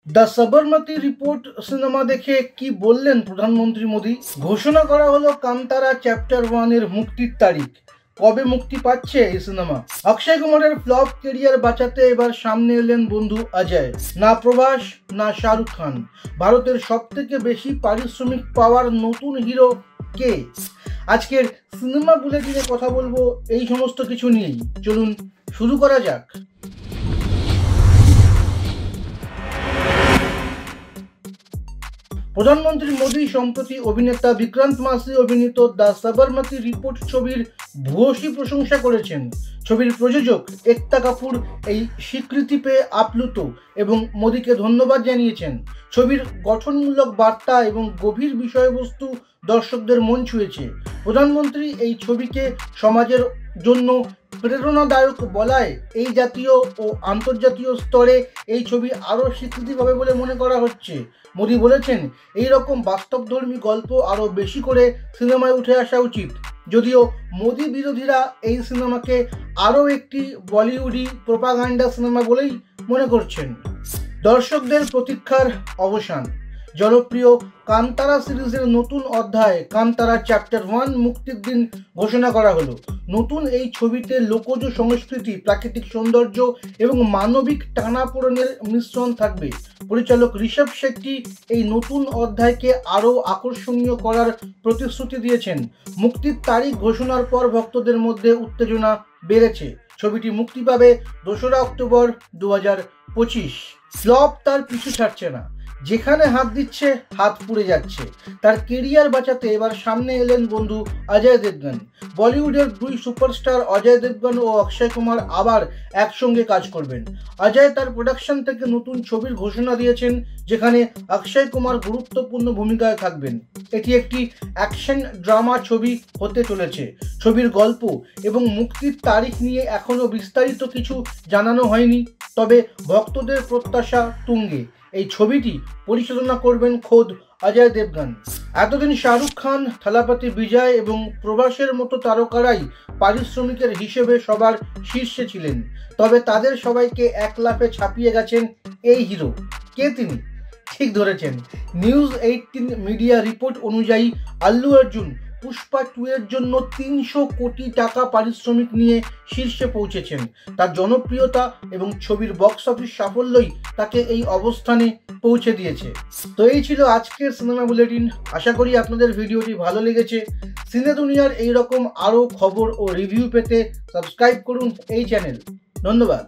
The Sabarmati report cinema দেখে কি বললেন প্রধানমন্ত্রী মোদী? ঘোষণা করা হলো কান্তারা চ্যাপ্টার 1 এর মুক্তির তারিখ। কবে মুক্তি পাচ্ছে এই সিনেমা? অক্ষয় কুমারের ফ্লপ কেরিয়ার বাঁচাতে এবার সামনে এলেন বন্ধু অজয়। না প্রভাস না শাহরুখ খান, ভারতের সব থেকে বেশি পারিশ্রমিক পাওয়ার নতুন হিরো কে? আজকের সিনেমা বুলেটিনে কথা বলবো এই সমস্ত কিছু নিয়েই। চলুন শুরু করা যাক। প্রধানমন্ত্রী মোদী সম্প্রতি অভিনেতা বিক্রান্ত মাসি অভিনীত দ্য সাবরমতি রিপোর্ট ছবির ভূয়সী প্রশংসা করেছেন। ছবির প্রযোজক একতা কাপুর এই স্বীকৃতি পেয়ে আপ্লুত এবং মোদীকে ধন্যবাদ জানিয়েছেন। ছবির গঠনমূলক বার্তা এবং গভীর বিষয়বস্তু দর্শকদের মন ছুঁয়েছে। প্রধানমন্ত্রী এই ছবিকে সমাজের জন্য প্রেরণাদায়ক বলায় এই জাতীয় ও আন্তর্জাতীয় স্তরে এই ছবি আরও স্বীকৃতি পাবে বলে মনে করা হচ্ছে। মোদী বলেছেন, এই রকম বাস্তবধর্মী গল্প আরও বেশি করে সিনেমায় উঠে আসা উচিত। যদিও মোদী বিরোধীরা এই সিনেমাকে আরও একটি বলিউডি প্রোপাগান্ডা সিনেমা বলেই মনে করছেন। দর্শকদের প্রতীক্ষার অবসান। জনপ্রিয় কান্তারা সিরিজের নতুন অধ্যায় কান্তারা চ্যাপ্টার 1 মুক্তির দিন ঘোষণা করা হলো। নতুন এই ছবিতে লোকজ সংস্কৃতি, প্রাকৃতিক সৌন্দর্য এবং মানবিক টানাপোড়েনের মিশ্রণ থাকবে। পরিচালক ঋষভ শেট্টি এই নতুন অধ্যায়কে আরও আকর্ষণীয় করার প্রতিশ্রুতি দিয়েছেন। মুক্তির তারিখ ঘোষণার পর ভক্তদের মধ্যে উত্তেজনা বেড়েছে। ছবিটি মুক্তি পাবে 2রা অক্টোবর 2025। ফ্লপ তার পিছু ছাড়ছে না, যেখানে হাত দিচ্ছে হাত পুড়ে যাচ্ছে। তার কেরিয়ার বাঁচাতে এবার সামনে এলেন বন্ধু অজয় দেবগন। বলিউডের দুই সুপারস্টার অজয় দেবগন ও অক্ষয় কুমার আবার একসঙ্গে কাজ করবেন। অজয় তার প্রোডাকশন থেকে নতুন ছবির ঘোষণা দিয়েছেন, যেখানে অক্ষয় কুমার গুরুত্বপূর্ণ ভূমিকায় থাকবেন। এটি একটি অ্যাকশন ড্রামা ছবি হতে চলেছে। ছবির গল্প এবং মুক্তির তারিখ নিয়ে এখনও বিস্তারিত কিছু জানানো হয়নি, তবে ভক্তদের প্রত্যাশা তুঙ্গে। এই ছবিটি পরিচালনা করবেন খোদ অজয় দেবগন। এতদিন শাহরুখ খান, থালাপতি বিজয় এবং প্রভাসের মতো তারকারাই পারিশ্রমিকের হিসেবে সবার শীর্ষে ছিলেন, তবে তাদের সবাইকে এক লাফে ছাপিয়ে গেছেন এই হিরো। কে তিনি? ঠিক ধরেছেন, নিউজ 18 মিডিয়া রিপোর্ট অনুযায়ী আল্লু অর্জুন পুষ্পা 2 এর জন্য 300 কোটি টাকা পারিশ্রমিক নিয়ে শীর্ষে পৌঁছেছেন। তার জনপ্রিয়তা এবং ছবির বক্স অফিস সাফল্যই তাকে এই অবস্থানে পৌঁছে দিয়েছে। তো এই ছিল আজকের সিনেমা বুলেটিন। আশা করি আপনাদের ভিডিওটি ভালো লেগেছে। সিনে দুনিয়ার এইরকম আরও খবর ও রিভিউ পেতে সাবস্ক্রাইব করুন এই চ্যানেল। ধন্যবাদ।